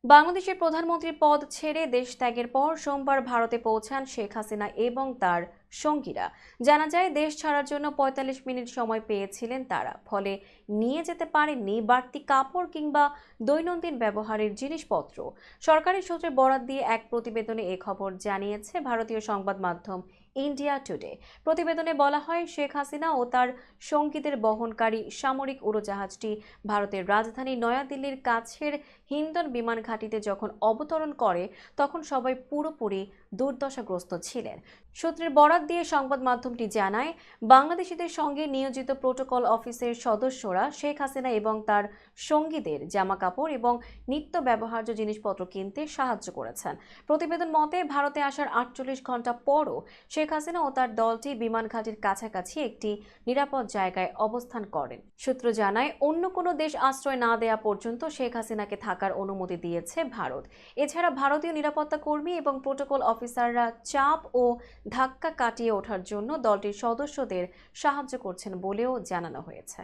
বাংলাদেশের প্রধানমন্ত্রীর পদ ছেড়ে দেশ ত্যাগের পর সোমবার ভারতে পৌঁছান শেখ হাসিনা এবং তার সঙ্গীরা। জানা যায়, দেশ ছাড়ার জন্য ৪৫ মিনিট সময় পেয়েছিলেন তারা, ফলে নিয়ে যেতে পারেননি বাড়তি কাপড় কিংবা দৈনন্দিন ব্যবহারের জিনিসপত্র। সরকারি সূত্রে বরাত দিয়ে এক প্রতিবেদনে এ খবর জানিয়েছে ভারতীয় সংবাদ মাধ্যম ইন্ডিয়া টুডে। প্রতিবেদনে বলা হয়, শেখ হাসিনা ও তার সঙ্গীদের বহনকারী সামরিক উড়োজাহাজটি ভারতের রাজধানী নয়াদিল্লির কাছের হিন্ডন বিমান ঘাঁটিতে যখন অবতরণ করে, তখন সবাই পুরোপুরি দুর্দশাগ্রস্ত ছিলেন। সূত্রের বরাত দিয়ে সংবাদ মাধ্যমটি জানায়, বাংলাদেশিদের সঙ্গে নিয়োজিত প্রোটোকল অফিসের সদস্যরা শেখ হাসিনা এবং তার সঙ্গীদের জামাকাপড় এবং নিত্য ব্যবহার্য জিনিসপত্র কিনতে সাহায্য করেছেন। প্রতিবেদন মতে, ভারতে আসার ৪৮ ঘণ্টা পরও শেখ হাসিনা ও তার দলটি বিমান ঘাঁটির কাছাকাছি একটি নিরাপদ জায়গায় অবস্থান করেন। সূত্র জানায়, অন্য কোনো দেশ আশ্রয় না দেয়া পর্যন্ত শেখ হাসিনাকে থাকার অনুমতি দিয়েছে ভারত। এছাড়া ভারতীয় নিরাপত্তা কর্মী এবং প্রোটোকল অফিসাররা চাপ ও ধাক্কা কাটিয়ে ওঠার জন্য দলটির সদস্যদের সাহায্য করছেন বলেও জানানো হয়েছে।